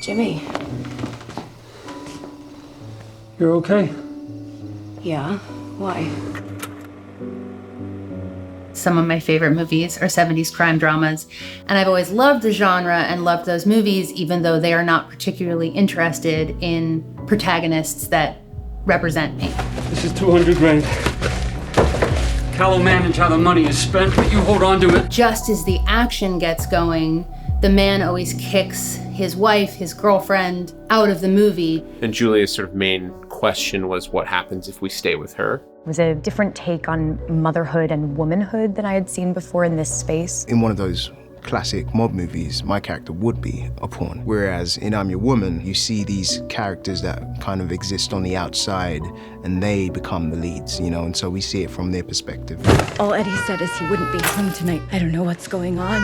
Jimmy. You're okay? Yeah, why? Some of my favorite movies are 70s crime dramas, and I've always loved the genre and loved those movies, even though they are not particularly interested in protagonists that represent me. This is 200 grand. Cal will manage how the money is spent, but you hold on to it. Just as the action gets going, the man always kicks his wife, his girlfriend, out of the movie. And Julia's sort of main question was, what happens if we stay with her? It was a different take on motherhood and womanhood than I had seen before in this space. In one of those classic mob movies, my character would be a pawn. Whereas in I'm Your Woman, you see these characters that kind of exist on the outside and they become the leads, you know, and so we see it from their perspective. All Eddie said is he wouldn't be home tonight. I don't know what's going on,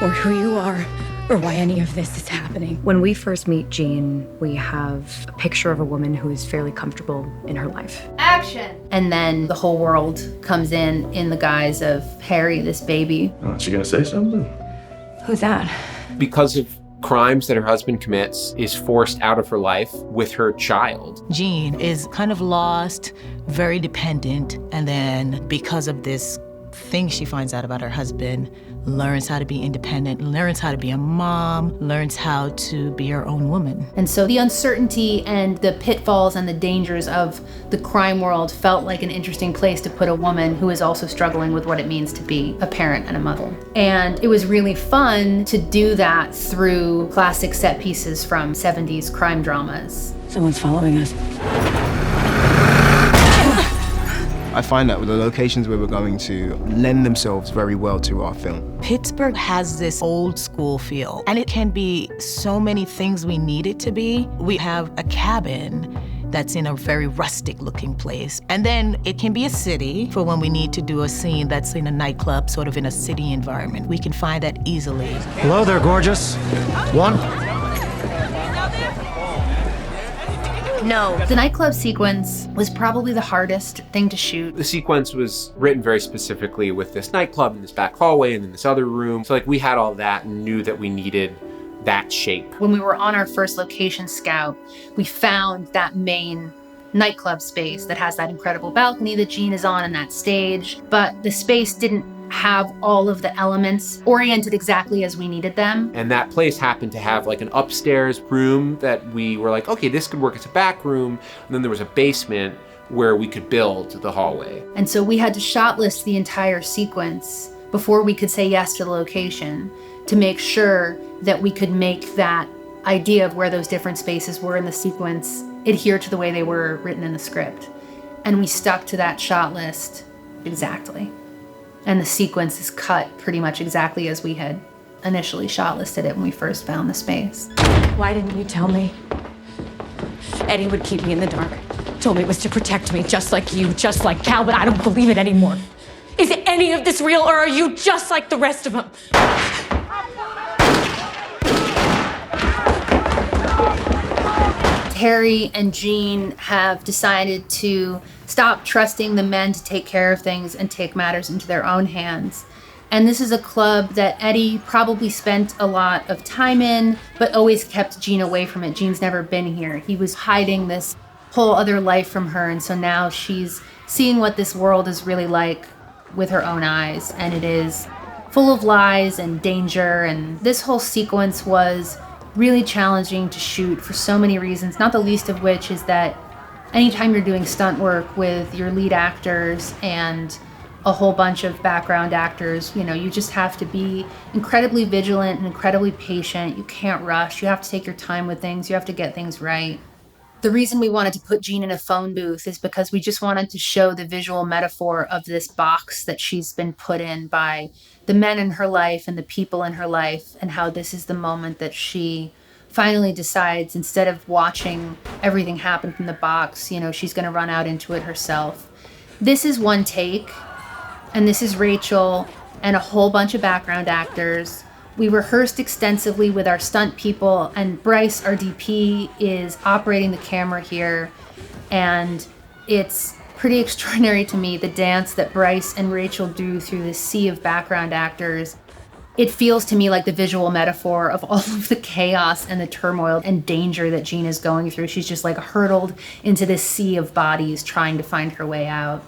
or who you are, or why any of this is happening. When we first meet Jean, we have a picture of a woman who is fairly comfortable in her life. Action! And then the whole world comes in the guise of Harry, this baby. Oh, she gonna say something? Who's that? Because of crimes that her husband commits, is forced out of her life with her child. Jean is kind of lost, very dependent, and then because of this thing she finds out about her husband, learns how to be independent, learns how to be a mom, learns how to be her own woman. And so the uncertainty and the pitfalls and the dangers of the crime world felt like an interesting place to put a woman who is also struggling with what it means to be a parent and a mother. And it was really fun to do that through classic set pieces from 70s crime dramas. Someone's following us. I find that the locations where we're going to lend themselves very well to our film. Pittsburgh has this old school feel, and it can be so many things we need it to be. We have a cabin that's in a very rustic looking place. And then it can be a city for when we need to do a scene that's in a nightclub, sort of in a city environment. We can find that easily. Hello there, gorgeous. One. No. The nightclub sequence was probably the hardest thing to shoot. The sequence was written very specifically with this nightclub and this back hallway and then this other room. So like we had all that and knew that we needed that shape. When we were on our first location scout, we found that main nightclub space that has that incredible balcony that Jean is on and that stage, but the space didn't have all of the elements oriented exactly as we needed them. And that place happened to have like an upstairs room that we were like, okay, this could work as a back room. And then there was a basement where we could build the hallway. And so we had to shot list the entire sequence before we could say yes to the location to make sure that we could make that idea of where those different spaces were in the sequence adhere to the way they were written in the script. And we stuck to that shot list exactly. And the sequence is cut pretty much exactly as we had initially shot listed it when we first found the space. Why didn't you tell me? Eddie would keep me in the dark. Told me it was to protect me, just like you, just like Cal, but I don't believe it anymore. Is any of this real, or are you just like the rest of them? Teri and Jean have decided to stop trusting the men to take care of things and take matters into their own hands. And this is a club that Eddie probably spent a lot of time in, but always kept Jean away from it. Jean's never been here. He was hiding this whole other life from her, and so now she's seeing what this world is really like with her own eyes, and it is full of lies and danger, and this whole sequence was really challenging to shoot for so many reasons, not the least of which is that anytime you're doing stunt work with your lead actors and a whole bunch of background actors, you know, you just have to be incredibly vigilant and incredibly patient. You can't rush. You have to take your time with things. You have to get things right. The reason we wanted to put Jean in a phone booth is because we just wanted to show the visual metaphor of this box that she's been put in by the men in her life and the people in her life, and how this is the moment that she finally decides, instead of watching everything happen from the box, you know, she's going to run out into it herself. This is one take, and this is Rachel and a whole bunch of background actors. We rehearsed extensively with our stunt people, and Bryce, our DP, is operating the camera here, and it's pretty extraordinary to me, the dance that Bryce and Rachel do through this sea of background actors. It feels to me like the visual metaphor of all of the chaos and the turmoil and danger that Jean is going through. She's just like hurtled into this sea of bodies trying to find her way out.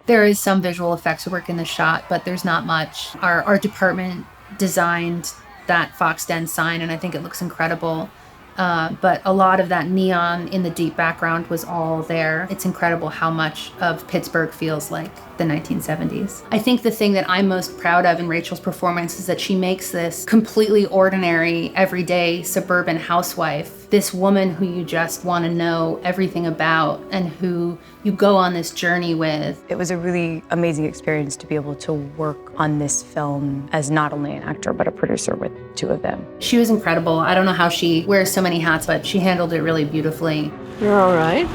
There is some visual effects work in the shot, but there's not much. Our art department designed that Fox Den sign, and I think it looks incredible. But a lot of that neon in the deep background was all there. It's incredible how much of Pittsburgh feels like the 1970s. I think the thing that I'm most proud of in Rachel's performance is that she makes this completely ordinary, everyday suburban housewife, this woman who you just want to know everything about and who you go on this journey with. It was a really amazing experience to be able to work on this film as not only an actor, but a producer with two of them. She was incredible. I don't know how she wears so many hats, but she handled it really beautifully. You're all right?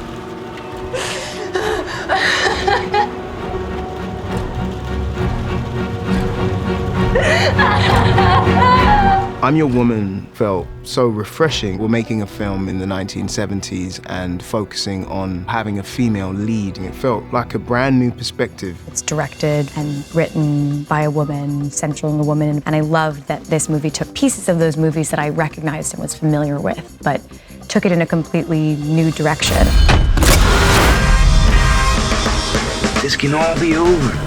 I'm Your Woman felt so refreshing. We're making a film in the 1970s and focusing on having a female lead. It felt like a brand new perspective. It's directed and written by a woman, centering a woman, and I loved that this movie took pieces of those movies that I recognized and was familiar with, but took it in a completely new direction. This can all be over.